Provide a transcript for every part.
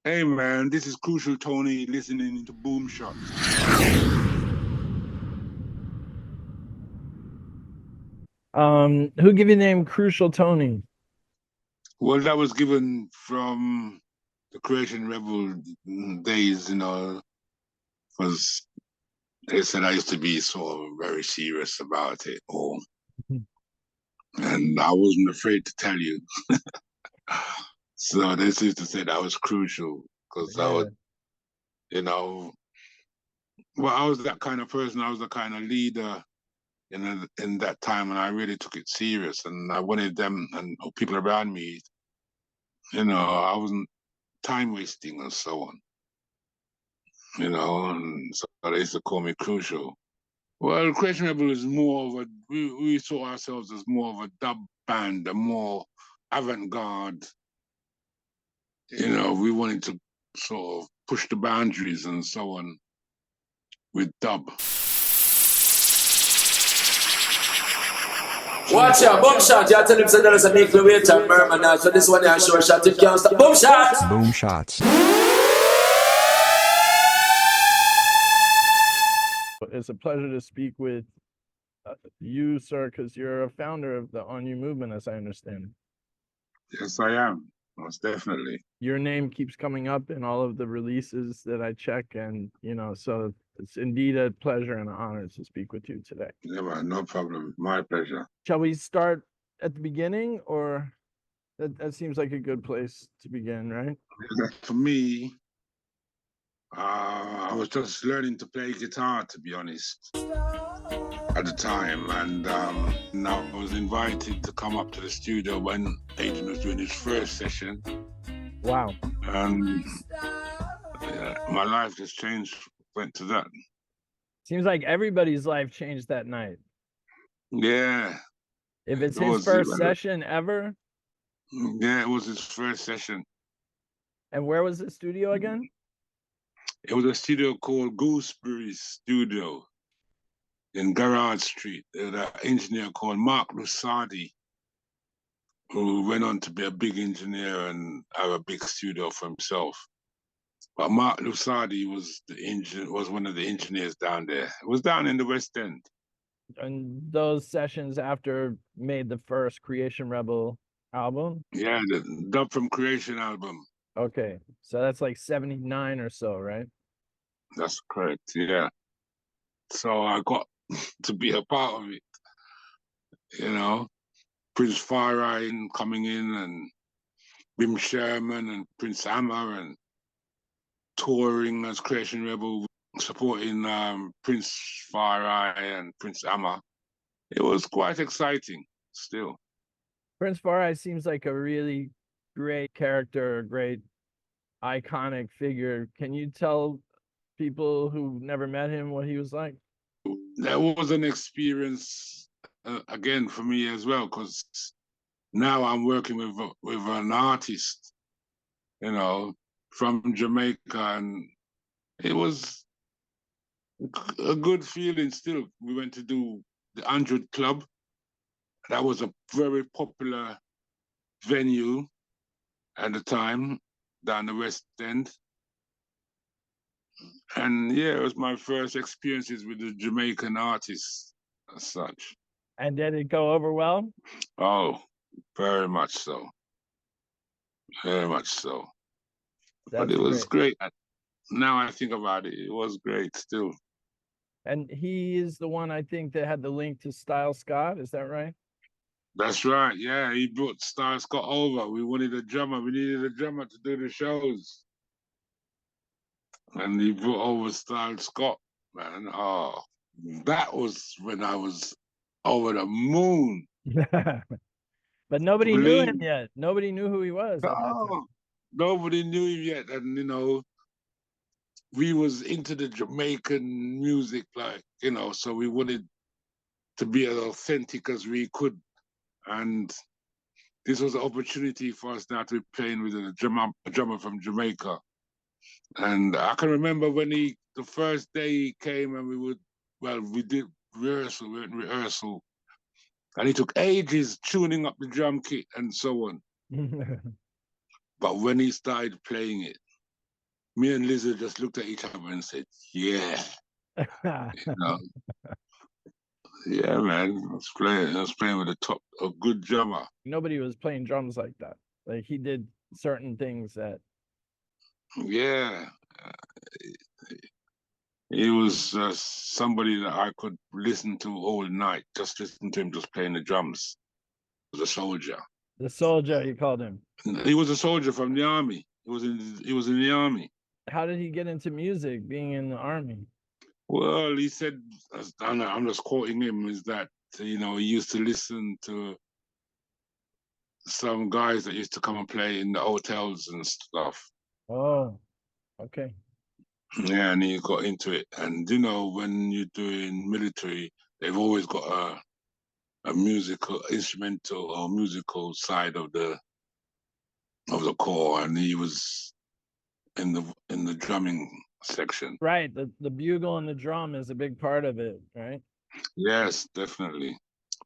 Hey man, this is Crucial Tony listening to Boomshots. Who give you the name Crucial Tony? Well, that was given from the Creation Rebel days, because they said I used to be sort of very serious about it all. And I wasn't afraid to tell you. So they used to say that was crucial because I was, Yeah. you know, well, I was that kind of person. I was the kind of leader in that time, and I really took it serious. And I wanted them and people around me, I wasn't time wasting and so on, and so they used to call me crucial. Well, Creation Rebel is more of we saw ourselves as more of a dub band, a more avant-garde, we wanted to sort of push the boundaries and so on with dub. Watch out, boom shot. You tell him say there is a make weight and murmur now. So this one I sure shot. It can't stop. Boom shot. Boomshots. It's a pleasure to speak with you, sir, because you're a founder of the On You movement, as I understand it. Yes, I am. Most definitely. Your name keeps coming up in all of the releases that I check, and so it's indeed a pleasure and an honor to speak with you today. Yeah, man, no problem. My pleasure. Shall we start at the beginning, or that seems like a good place to begin, right? For me, I was just learning to play guitar, to be honest, at the time. And I was invited to come up to the studio when Adrian was doing his first session. Wow. And my life just changed, went to that. Seems like everybody's life changed that night. Yeah. If it's his first session ever? Yeah, it was his first session. And where was the studio again? It was a studio called Gooseberry Studio in Garage Street. There was an engineer called Mark Lusardi, who went on to be a big engineer and have a big studio for himself. But Mark Lusardi was one of the engineers down there. It was down in the West End. And those sessions after made the first Creation Rebel album? Yeah, the Dub from Creation album. Okay, so that's like 79 or so, right? That's correct, yeah. So I got to be a part of it, Prince Farine coming in and Bim Sherman and Prince Hammer and touring as Creation Rebel, supporting Prince Farine and Prince Hammer. It was quite exciting still. Prince Farine seems like a really great character, a great iconic figure. Can you tell people who never met him what he was like? That was an experience again for me as well, because now I'm working with an artist, from Jamaica, and it was a good feeling still. We went to do the 100 Club. That was a very popular venue at the time down the West End. And yeah, it was my first experiences with the Jamaican artists as such. And did it go over well? Oh, very much so. Very much so. But it was great. Now I think about it, it was great still. And he is the one, I think, that had the link to Style Scott. Is that right? That's right. Yeah, he brought Style Scott over. We wanted a drummer. We needed a drummer to do the shows. And he brought over Style Scott, man. Oh, that was when I was over the moon. But nobody knew him yet. Nobody knew who he was. No, nobody knew him yet. And, we was into the Jamaican music, so we wanted to be as authentic as we could. And this was an opportunity for us now to be playing with a drummer from Jamaica. And I can remember when the first day he came and we did rehearsal, we went in rehearsal. And he took ages tuning up the drum kit and so on. But when he started playing it, me and Lizard just looked at each other and said, "Yeah, you know, yeah, man, I was playing with a good drummer." Nobody was playing drums like that. Like he did certain things that Yeah, he was somebody that I could listen to all night. Just listen to him just playing the drums. He was a soldier. the soldier, you called him. He was a soldier from the army. He was in the army. How did he get into music being in the army? Well, he said, I'm just quoting him, is that, he used to listen to some guys that used to come and play in the hotels and stuff. Oh, okay. Yeah, and he got into it. And, when you're doing military, they've always got a musical, instrumental or musical side of the corps. And he was in the drumming section. Right. The bugle and the drum is a big part of it, right? Yes, definitely.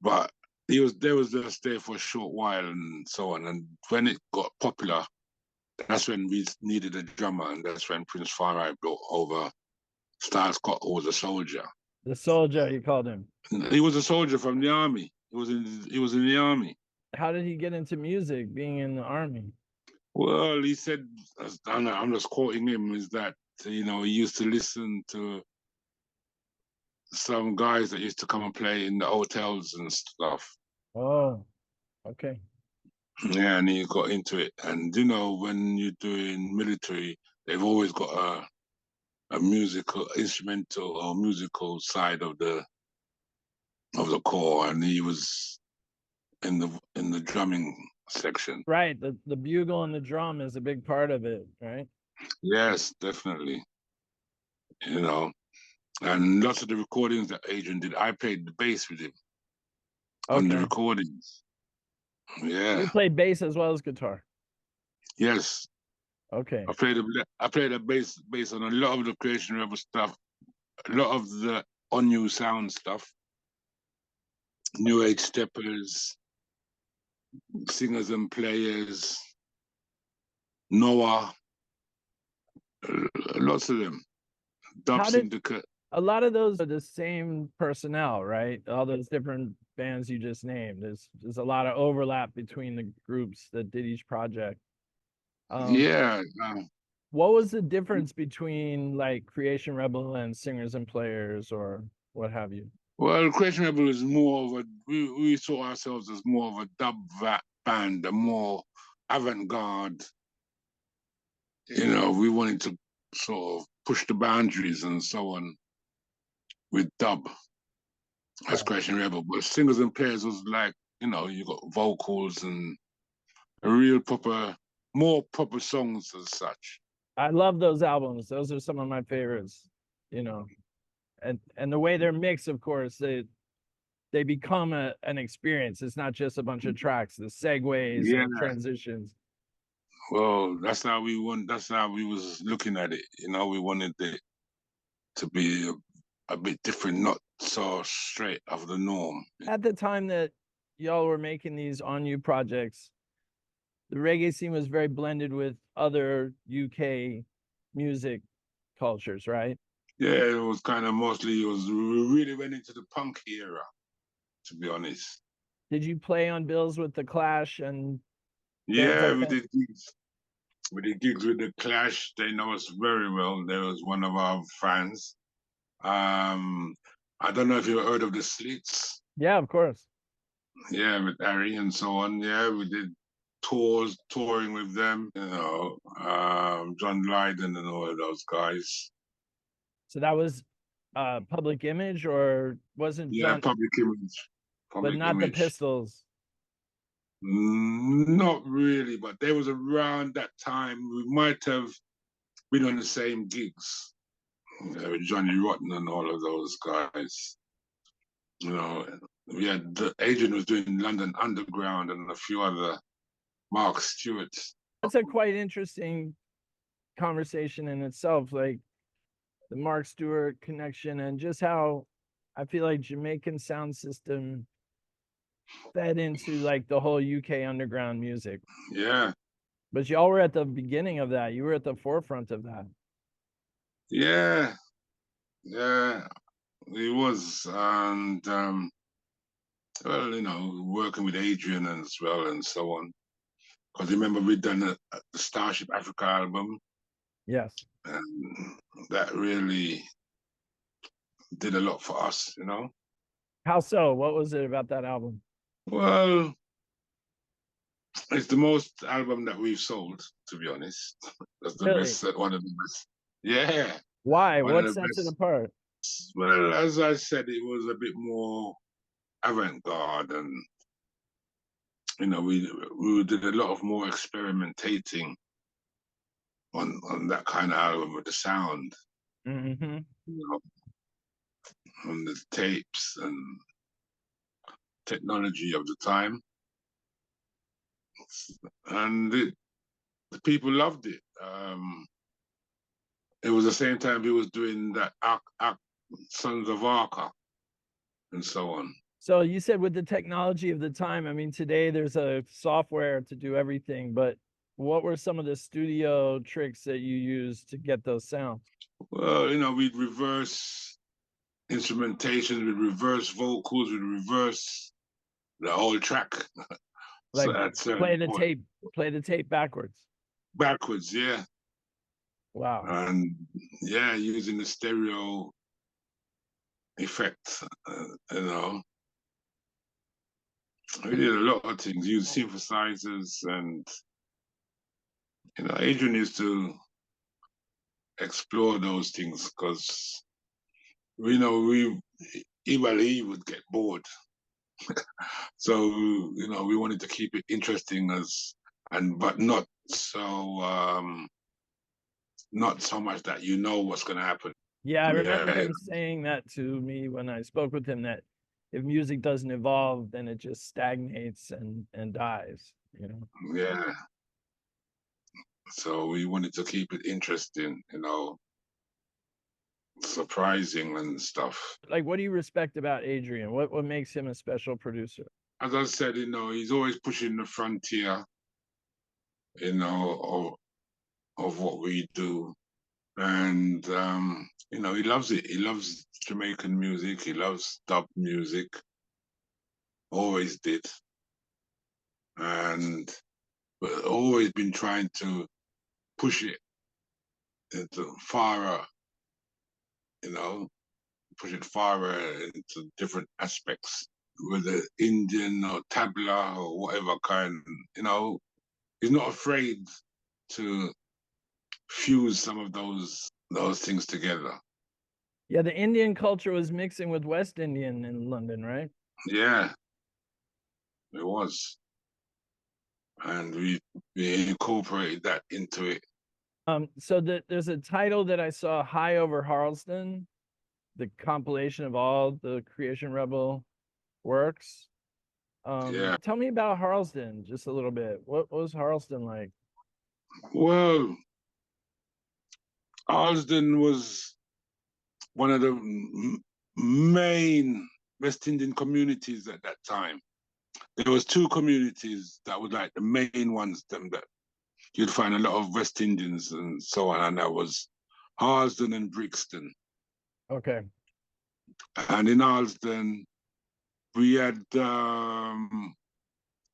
But there was just there for a short while and so on. And when it got popular, that's when we needed a drummer, and that's when Prince Farai brought over Star Scott, who was a soldier. The soldier, you called him. He was a soldier from the army. He was in the army. How did he get into music being in the army? Well, he said, I'm just quoting him, is that, he used to listen to some guys that used to come and play in the hotels and stuff. Oh, okay. Yeah, and he got into it. And, when you're doing military, they've always got a musical, instrumental or musical side of the corps, and he was in the drumming section. Right. The bugle and the drum is a big part of it, right? Yes, definitely. And lots of the recordings that Adrian did, I played the bass with him on the recordings. Yeah. You played bass as well as guitar. Yes. Okay. I played a bass on a lot of the Creation Rebel stuff, a lot of the on new sound stuff, new age steppers, singers and players, Noah, lots of them. Dub Syndicate. A lot of those are the same personnel, right? All those different bands you just named. There's a lot of overlap between the groups that did each project. Yeah. What was the difference between like Creation Rebel and Singers and Players or what have you? Well, Creation Rebel is more of we saw ourselves as more of a dub band, a more avant-garde. We wanted to sort of push the boundaries and so on with dub as Creation Rebel. But Singers and Players was like, you got vocals and a real more proper songs as such. I love those albums. Those are some of my favorites, and the way they're mixed, of course, they become an experience. It's not just a bunch of tracks, the segues and transitions. Well, that's how we was looking at it. We wanted it to be a bit different, not so straight of the norm. At the time that y'all were making these On You projects, the reggae scene was very blended with other UK music cultures, right? Yeah, it was kind of we really went into the punk era, to be honest. Did you play on bills with the Clash and? Yeah, we did gigs. We did gigs with the Clash. They know us very well. They was one of our fans. I don't know if you heard of the Slits. Yeah, of course. Yeah, with Harry and so on. Yeah, we did touring with them. John Lydon and all of those guys. So that was Public Image, or wasn't John? Public Image. But not the Pistols. Not really, but they was around that time. We might have been on the same gigs. With Johnny Rotten and all of those guys. We had Adrian was doing London Underground and a few other Mark Stewart. That's a quite interesting conversation in itself, like the Mark Stewart connection and just how I feel like Jamaican sound system fed into like the whole UK underground music. Yeah. But y'all were at the beginning of that. You were at the forefront of that. Yeah, yeah, it was. And well, you know, working with Adrian as well and so on. Because remember we'd done the Starship Africa album, Yes. and that really did a lot for us, you know. How so? What was it about that album? Well, it's the most album that we've sold, to be honest. That's the Really? best, one of the best. Yeah, Why? one of What the sets it best. apart? Well, as I said, it was a bit more avant-garde, and you know, we did a lot of more experimentating on that kind of album with the sound, Mm-hmm. you know, on the tapes and technology of the time, and the people loved it. It was the same time he was doing that Sons of Arca and so on. So you said with the technology of the time, I mean, today there's a software to do everything, but what were some of the studio tricks that you used to get those sounds? Well, you know, we'd reverse instrumentation, we'd reverse vocals, we'd reverse the whole track. Like So at certain play the point, tape, play the tape backwards. backwards, yeah, Wow. and yeah, using the stereo effects, you know. We did a lot of things, use synthesizers, and you know, Adrian used to explore those things because we know even he would get bored. So you know, we wanted to keep it interesting but not so much that you know what's going to happen. Yeah, I remember Yeah, him saying that to me when I spoke with him, that if music doesn't evolve, then it just stagnates and dies, you know. yeah. So we wanted to keep it interesting, you know, surprising and stuff. Like, what do you respect about Adrian? What makes him a special producer? As I said, you know, he's always pushing the frontier, you know, of what we do. And you know, he loves it. He loves Jamaican music. He loves dub music. Always did. And but always been trying to push it into farther, you know, push it farther into different aspects, whether Indian or tabla or whatever kind, you know, he's not afraid to fuse some of those things together. Yeah, the Indian culture was mixing with West Indian in London, right? Yeah, it was. And we incorporated that into it. So there's a title that I saw, High Over Harlsden, the compilation of all the Creation Rebel works. Yeah. Tell me about Harlsden just a little bit. What was Harlsden like? Well, Harlsden was one of the main West Indian communities at that time. There was two communities that were like the main ones, them that you'd find a lot of West Indians and so on, and that was Harlesden and Brixton. Okay. And in Harlesden, we had a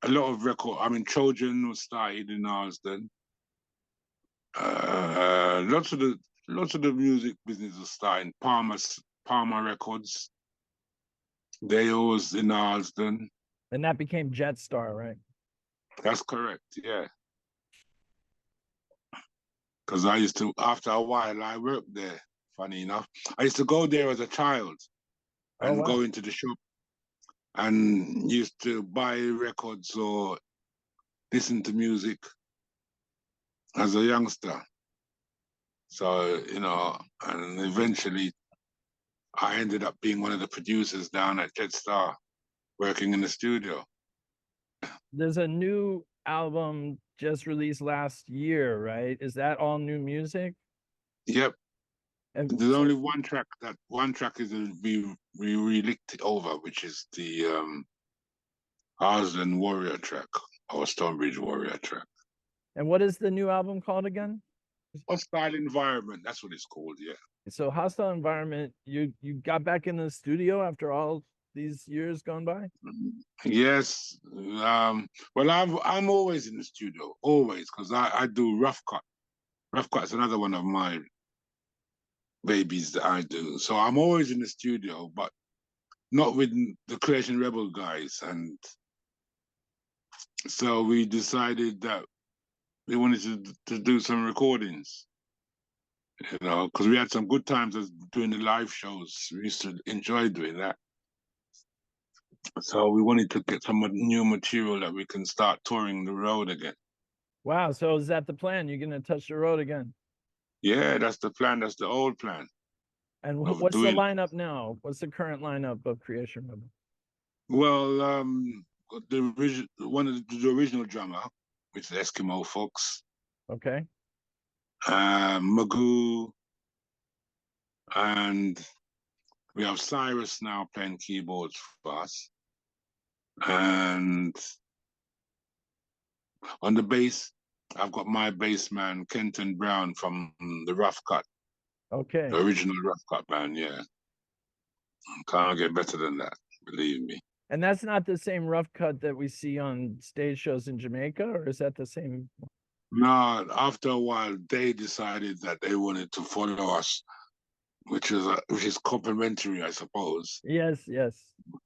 lot of record. I mean, Trojan was started in Harlesden. Lots of the music business was starting. Palmer Records. They was in Harlesden. And that became Jetstar, right? That's correct. Yeah. Because I used to, after a while, I worked there. Funny enough, I used to go there as a child Oh, and wow. go into the shop and used to buy records or listen to music as a youngster. So, you know, and eventually I ended up being one of the producers down at Jetstar, working in the studio. There's a new album just released last year, right? Is that all new music? Yep. And There's so, only one track is we re-licked it over, which is the Harlsden Warrior track or Stonebridge Warrior track. And what is the new album called again? Hostile Environment. That's what it's called. Yeah. So Hostile Environment, you got back in the studio after all these years gone by? Yes. Well, I'm always in the studio, always, because I do Rough Cut. Rough Cut's another one of my babies that I do. So I'm always in the studio, but not with the Creation Rebel guys. And so we decided that we wanted to do some recordings, you know, because we had some good times as doing the live shows. We used to enjoy doing that. So we wanted to get some new material that we can start touring the road again. Wow. So is that the plan? You're gonna touch the road again? Yeah, that's the plan. That's the old plan. And Of what's the doing- lineup now? What's the current lineup of Creation Rebel? Well, the original drummer, which is Eskimo Fox, Okay. Magoo, and we have Cyrus now playing keyboards for us. And on the bass, I've got my bass man, Kenton Brown from the Rough Cut, Okay. the original Rough Cut band, yeah. Can't get better than that, believe me. And that's not the same rough cut that we see on stage shows in Jamaica, or is that the same? No, after a while, they decided that they wanted to follow us, which is complimentary, I suppose. Yes, yes.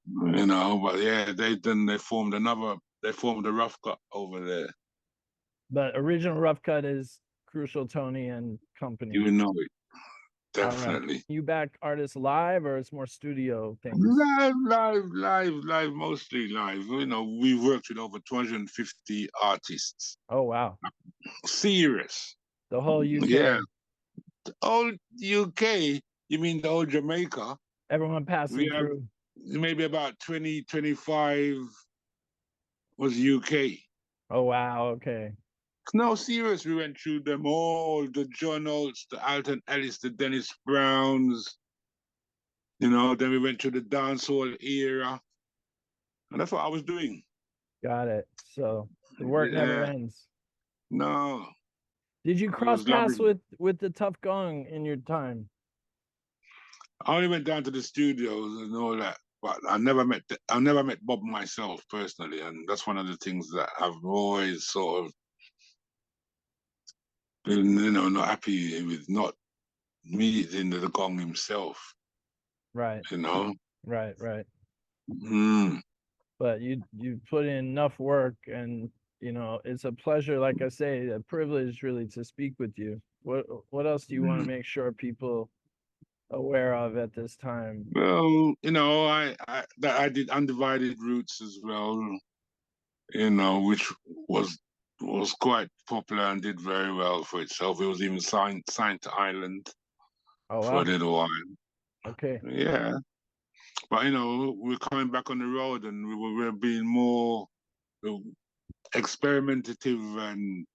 You know, but yeah, they formed a Rough Cut over there. But original rough cut is Crucial Tony and company. You know it. All right. Definitely. You back artists live, or it's more studio things? Live, mostly live. You know, we worked with over 250 artists. Oh wow. Serious. The whole UK. Yeah. The old UK, you mean the old Jamaica? Everyone passing We have through. maybe about 20, 25 was UK. Oh wow, okay. No, serious. We went through them all, the John Holtz, the Alton Ellis, the Dennis Browns. You know, then we went through the dancehall era. And that's what I was doing. Got it. So the work never Yeah. ends. No. Did you cross was paths lovely. with the Tough Gong in your time? I only went down to the studios and all that, but I never met Bob myself personally, and that's one of the things that I've always sort of been, you know, not happy with not meeting the Gong himself. Right. You know. Right. Mm. But you put in enough work, and you know it's a pleasure, like I say, a privilege really to speak with you. What else do you want to make sure people aware of at this time? Well, you know, I did Undivided Roots as well, you know, which was quite popular and did very well for itself. It was even signed to Ireland Oh for wow. a little while. Okay. Yeah. But you know, we're coming back on the road and we're being more experimentative, and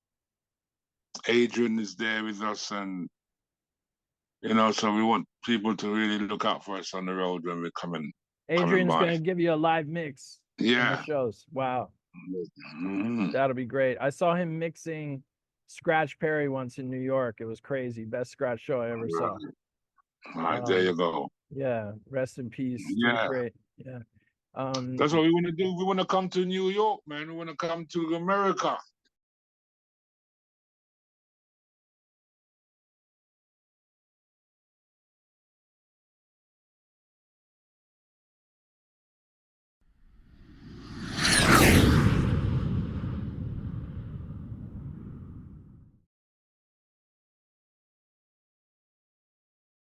Adrian is there with us, and you know, so we want people to really look out for us on the road when we're coming Adrian's by. gonna give you a live mix in the Yeah. shows. Wow. Mhm. That'll be great. I saw him mixing Scratch Perry once in New York. It was crazy. Best scratch show I ever saw. All right, there you go. Yeah, rest in peace. Yeah. Great. Yeah. That's what we want to do. We want to come to New York, man. We want to come to America.